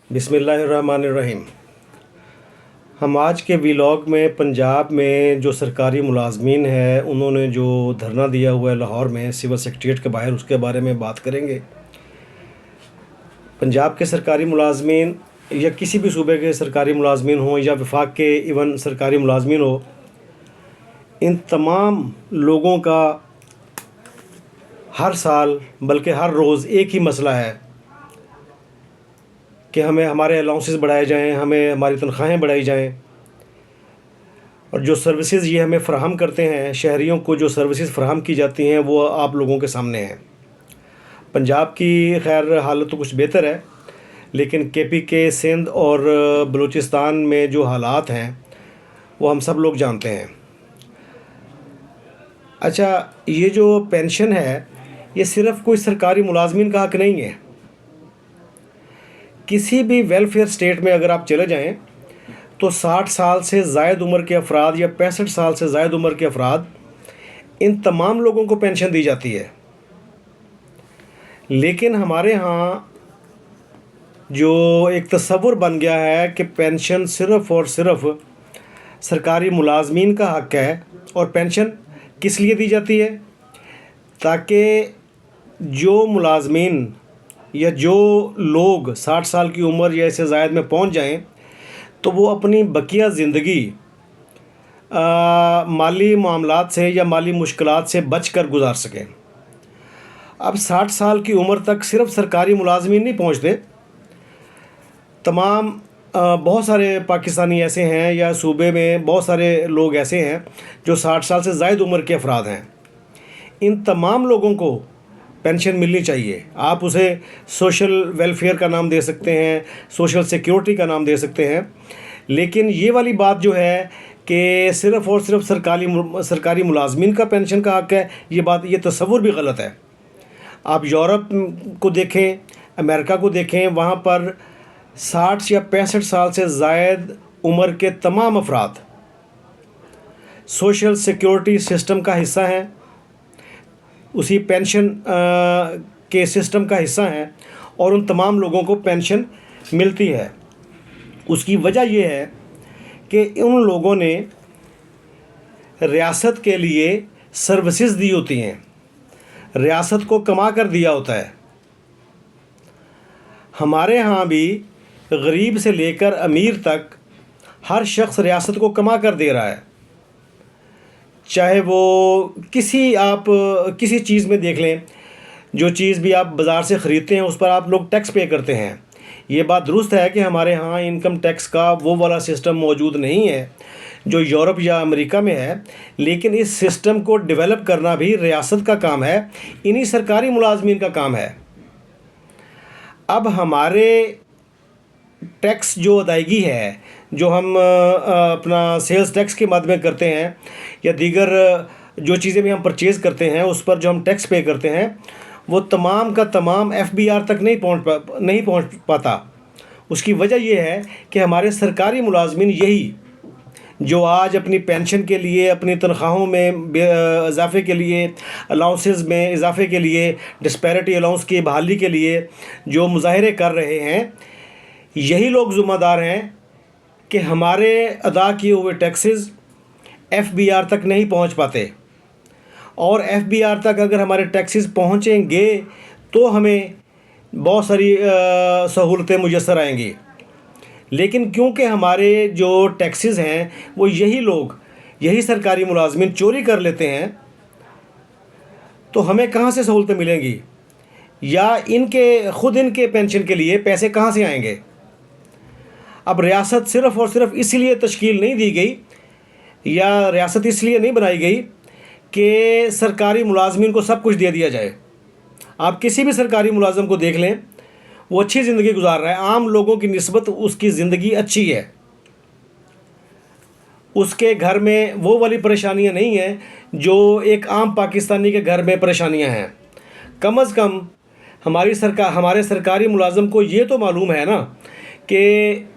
बिस्मिल्लाहिर्रहमानिर्रहीम। हम आज के व्लॉग में पंजाब में जो सरकारी मुलाजमीन है उन्होंने जो धरना दिया हुआ है लाहौर में सिविल सेक्रेटेरिएट के बाहर, उसके बारे में बात करेंगे। पंजाब के सरकारी मुलाजमीन या किसी भी सूबे के सरकारी मुलाजमीन हों या वफाक के इवन सरकारी मुलाजमीन हो, इन तमाम लोगों का हर साल बल्कि हर रोज़ एक ही मसला है कि हमें हमारे अलाउंसेस बढ़ाए जाएं, हमें हमारी तनख्वाहें बढ़ाई जाएं, और जो सर्विसेज ये हमें फ़राहम करते हैं, शहरियों को जो सर्विसेज फ़राहम की जाती हैं वो आप लोगों के सामने हैं। पंजाब की खैर हालत तो कुछ बेहतर है, लेकिन KPK सिंध और बलूचिस्तान में जो हालात हैं वो हम सब लोग जानते हैं। अच्छा, ये जो पेंशन है ये सिर्फ़ कोई सरकारी मुलाजमीन का हक़ नहीं है। किसी भी वेलफेयर स्टेट में अगर आप चले जाएं तो 60 साल से ज़ायद उम्र के अफराद या 65 साल से ज़ायद उम्र के अफराद, इन तमाम लोगों को पेंशन दी जाती है। लेकिन हमारे यहाँ जो एक तसव्वुर बन गया है कि पेंशन सिर्फ़ और सिर्फ़ सरकारी मुलाजमीन का हक़ है। और पेंशन किस लिए दी जाती है? ताकि जो मुलाजमीन या जो लोग 60 साल की उम्र या इससे ज़ायद में पहुंच जाएं तो वो अपनी बकिया ज़िंदगी माली मामलात से या माली मुश्किलात से बच कर गुजार सकें। अब 60 साल की उम्र तक सिर्फ़ सरकारी मुलाजमीन नहीं पहुंचते, तमाम बहुत सारे पाकिस्तानी ऐसे हैं या सूबे में बहुत सारे लोग ऐसे हैं जो 60 साल से ज़ायद उम्र के अफराद हैं। इन तमाम लोगों को पेंशन मिलनी चाहिए। आप उसे सोशल वेलफेयर का नाम दे सकते हैं, सोशल सिक्योरिटी का नाम दे सकते हैं, लेकिन ये वाली बात जो है कि सिर्फ़ और सिर्फ सरकारी मुलाजमीन का पेंशन का हक़ है, ये तसव्वुर भी गलत है। आप यूरोप को देखें, अमेरिका को देखें, वहाँ पर 60 या 65 साल से ज़ायद उम्र के तमाम अफराद सोशल सिक्योरिटी सिस्टम का हिस्सा हैं, उसी पेंशन के सिस्टम का हिस्सा हैं और उन तमाम लोगों को पेंशन मिलती है। उसकी वजह यह है कि उन लोगों ने रियासत के लिए सर्विसेज दी होती हैं, रियासत को कमा कर दिया होता है। हमारे यहाँ भी गरीब से लेकर अमीर तक हर शख्स रियासत को कमा कर दे रहा है। चाहे वो किसी चीज़ में देख लें, जो चीज़ भी आप बाज़ार से ख़रीदते हैं उस पर आप लोग टैक्स पे करते हैं। ये बात दुरुस्त है कि हमारे यहाँ इनकम टैक्स का वो वाला सिस्टम मौजूद नहीं है जो यूरोप या अमेरिका में है, लेकिन इस सिस्टम को डेवलप करना भी रियासत का काम है, इन्हीं सरकारी मुलाजमीन का काम है। अब हमारे टैक्स जो अदायगी है, जो हम अपना सेल्स टैक्स के माध्यम करते हैं या दीगर जो चीज़ें भी हम परचेज़ करते हैं उस पर जो हम टैक्स पे करते हैं, वो तमाम का तमाम FBR तक नहीं पहुंच पाता। उसकी वजह यह है कि हमारे सरकारी मुलाजमीन यही जो आज अपनी पेंशन के लिए, अपनी तनख्वाहों में इजाफ़े के लिए, अलाउंसेस में इजाफ़े के लिए, डिस्पैरिटी अलाउंस की बहाली के लिए जो मुजाहरे कर रहे हैं, यही लोग ज़िम्मेदार हैं कि हमारे अदा किए हुए टैक्सेस FBR तक नहीं पहुंच पाते। और FBR तक अगर हमारे टैक्सेस पहुंचेंगे तो हमें बहुत सारी सहूलतें मुयस्सर आएंगी। लेकिन क्योंकि हमारे जो टैक्सेस हैं वो यही सरकारी मुलाजमीन चोरी कर लेते हैं, तो हमें कहाँ से सहूलतें मिलेंगी या इनके पेंशन के लिए पैसे कहाँ से आएंगे? अब रियासत सिर्फ़ और सिर्फ इसलिए तश्कील नहीं दी गई या रियासत इसलिए नहीं बनाई गई कि सरकारी मुलाजमीन को सब कुछ दे दिया जाए। आप किसी भी सरकारी मुलाजम को देख लें, वो अच्छी ज़िंदगी गुजार रहा है, आम लोगों की निस्बत उसकी ज़िंदगी अच्छी है, उसके घर में वो वाली परेशानियां नहीं हैं जो एक आम पाकिस्तानी के घर में परेशानियां हैं। कम अज़ कम हमारे सरकारी मुलाजम को ये तो मालूम है ना कि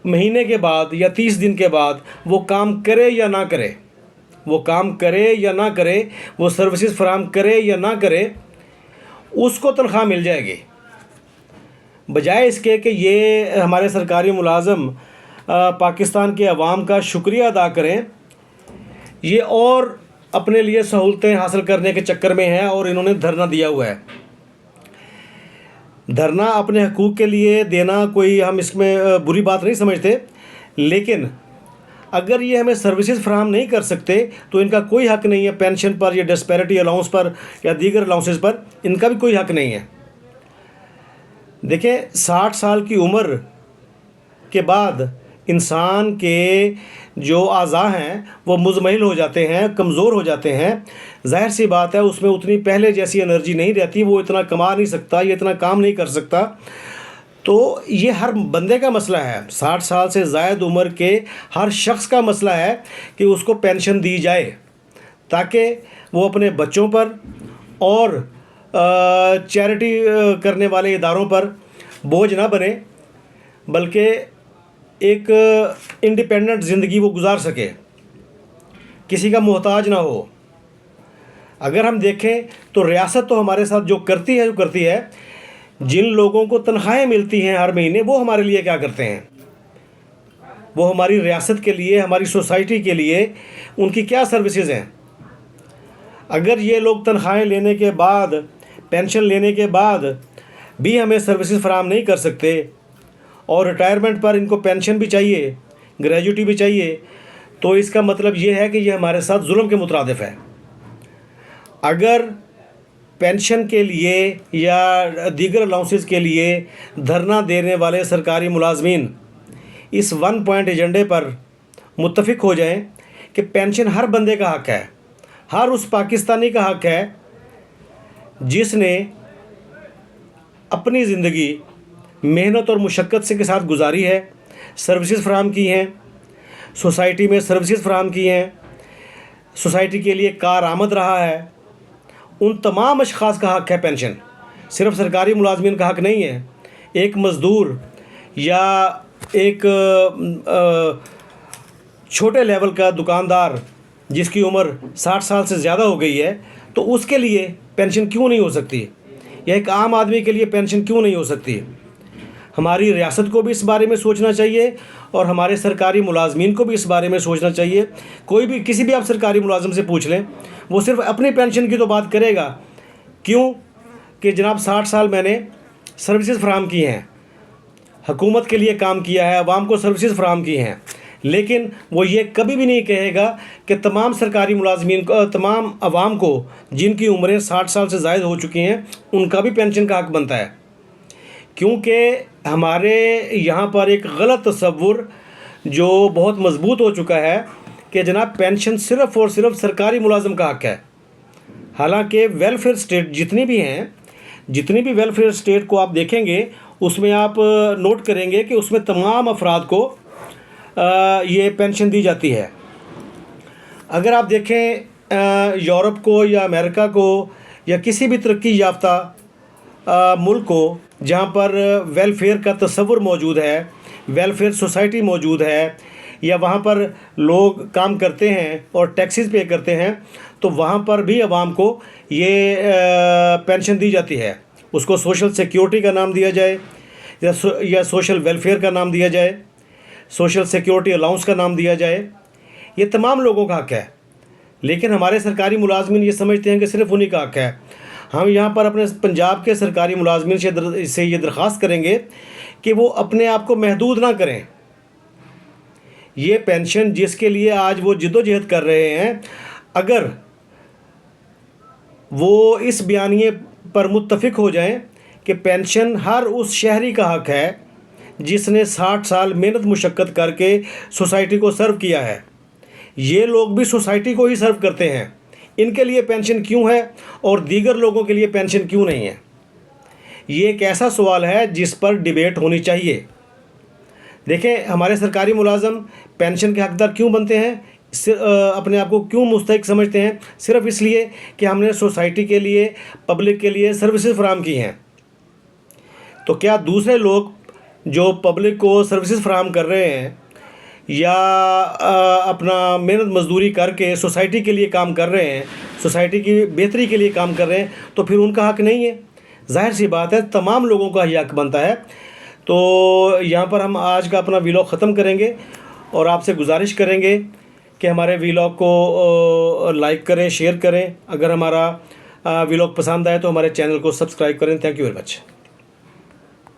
महीने के बाद या 30 दिन के बाद वो काम करे या ना करे, वो सर्विसेज फराहम करे या ना करे, उसको तनख्वाह मिल जाएगी। बजाय इसके कि ये हमारे सरकारी मुलाज़म पाकिस्तान के अवाम का शुक्रिया अदा करें, ये और अपने लिए सहूलतें हासिल करने के चक्कर में हैं और इन्होंने धरना दिया हुआ है। धरना अपने हकूक़ के लिए देना कोई हम इसमें बुरी बात नहीं समझते, लेकिन अगर ये हमें सर्विसेज फराहम नहीं कर सकते तो इनका कोई हक़ नहीं है पेंशन पर या डिस्पैरिटी अलाउंस पर या दीगर अलाउंसेस पर, इनका भी कोई हक़ नहीं है। देखें, 60 साल की उम्र के बाद इंसान के जो आज़ा हैं वो मुज़महिल हो जाते हैं, कमज़ोर हो जाते हैं। ज़ाहिर सी बात है उसमें उतनी पहले जैसी एनर्जी नहीं रहती, वो इतना कमा नहीं सकता, ये इतना काम नहीं कर सकता। तो ये हर बंदे का मसला है, 60 साल से ज़ायद उम्र के हर शख्स का मसला है कि उसको पेंशन दी जाए ताकि वो अपने बच्चों पर और चैरिटी करने वाले इदारों पर बोझ ना बने, बल्कि एक इंडिपेंडेंट ज़िंदगी वो गुजार सके, किसी का मोहताज ना हो। अगर हम देखें तो रियासत तो हमारे साथ जो करती है, जिन लोगों को तनख्वाहें मिलती हैं हर महीने, वो हमारे लिए क्या करते हैं, वो हमारी रियासत के लिए, हमारी सोसाइटी के लिए उनकी क्या सर्विसेज हैं। अगर ये लोग तनख्वाहें लेने के बाद, पेंशन लेने के बाद भी हमें सर्विसेज फराहम नहीं कर सकते और रिटायरमेंट पर इनको पेंशन भी चाहिए, ग्रेजुइटी भी चाहिए, तो इसका मतलब ये है कि ये हमारे साथ जुल्म के मुतरादिफ है। अगर पेंशन के लिए या दीगर अलाउंसेस के लिए धरना देने वाले सरकारी मुलाजमीन इस 1 पॉइंट एजेंडे पर मुत्तफिक हो जाएं कि पेंशन हर बंदे का हक़ है, हर उस पाकिस्तानी का हक़ है जिसने अपनी ज़िंदगी मेहनत और मुशक्क़त से के साथ गुजारी है, सर्विसेज फराहम की हैं, सोसाइटी में सर्विसेज फराहम की हैं, सोसाइटी के लिए कारआमद रहा है। उन तमाम अशख़ास का हक़ है पेंशन, सिर्फ़ सरकारी मुलाजमीन का हक़ नहीं है। एक मज़दूर या एक छोटे लेवल का दुकानदार जिसकी उम्र 60 साल से ज़्यादा हो गई है, तो उसके लिए पेंशन क्यों नहीं हो सकती, या एक आम आदमी के लिए पेंशन क्यों नहीं हो सकती। हमारी रियासत को भी इस बारे में सोचना चाहिए और हमारे सरकारी मुलाजमीन को भी इस बारे में सोचना चाहिए। कोई भी, किसी भी आप सरकारी मुलाजिम से पूछ लें, वो सिर्फ अपनी पेंशन की तो बात करेगा। क्यों कि जनाब 60 साल मैंने सर्विसेज फराहम की हैं, हुकूमत के लिए काम किया है, आवाम को सर्विसेज फराहम की हैं, लेकिन वो ये कभी भी नहीं कहेगा कि तमाम सरकारी मुलाजमीन को, तमाम आवाम को जिनकी उम्रें 60 साल से ज़ायद हो चुकी हैं, उनका भी पेंशन का हक़ बनता है। क्योंकि हमारे यहाँ पर एक गलत तसव्वुर जो बहुत मज़बूत हो चुका है कि जनाब पेंशन सिर्फ़ और सिर्फ सरकारी मुलाज़िम का हक़ है। हालांकि वेलफेयर स्टेट जितनी भी वेलफेयर स्टेट को आप देखेंगे, उसमें आप नोट करेंगे कि उसमें तमाम अफराद को ये पेंशन दी जाती है। अगर आप देखें यूरोप को या अमेरिका को या किसी भी तरक्की याफ्ता मुल्क को जहाँ पर वेलफेयर का तसव्वुर मौजूद है, वेलफेयर सोसाइटी मौजूद है, या वहाँ पर लोग काम करते हैं और टैक्सेस पे करते हैं, तो वहाँ पर भी आवाम को ये पेंशन दी जाती है। उसको सोशल सिक्योरिटी का नाम दिया जाए या सोशल वेलफेयर का नाम दिया जाए, सोशल सिक्योरिटी अलाउंस का नाम दिया जाए, ये तमाम लोगों का हक़ है। लेकिन हमारे सरकारी मुलाजमीन ये समझते हैं कि सिर्फ़ उन्हीं का हक़ है। हम यहाँ पर अपने पंजाब के सरकारी मुलाजमीन से ये दरख्वास्त करेंगे कि वो अपने आप को महदूद ना करें। ये पेंशन जिसके लिए आज वो जिद्दोजहद कर रहे हैं, अगर वो इस बयानिए पर मुत्तफिक हो जाएं कि पेंशन हर उस शहरी का हक़ है जिसने 60 साल मेहनत मुशक्क़त करके सोसाइटी को सर्व किया है। ये लोग भी सोसाइटी को ही सर्व करते हैं, इनके लिए पेंशन क्यों है और दीगर लोगों के लिए पेंशन क्यों नहीं है? ये एक ऐसा सवाल है जिस पर डिबेट होनी चाहिए। देखें, हमारे सरकारी मुलाजम पेंशन के हकदार क्यों बनते हैं, अपने आप को क्यों मुस्तहिक समझते हैं? सिर्फ़ इसलिए कि हमने सोसाइटी के लिए, पब्लिक के लिए सर्विसेज फराहम की हैं। तो क्या दूसरे लोग जो पब्लिक को सर्विसेज फराहम कर रहे हैं या अपना मेहनत मजदूरी करके सोसाइटी के लिए काम कर रहे हैं, सोसाइटी की बेहतरी के लिए काम कर रहे हैं, तो फिर उनका हक़ नहीं है? ज़ाहिर सी बात है तमाम लोगों का ये हक बनता है। तो यहाँ पर हम आज का अपना वीलॉग ख़त्म करेंगे और आपसे गुजारिश करेंगे कि हमारे वीलॉग को लाइक करें, शेयर करें। अगर हमारा वीलॉग पसंद आए तो हमारे चैनल को सब्सक्राइब करें। Thank you very much.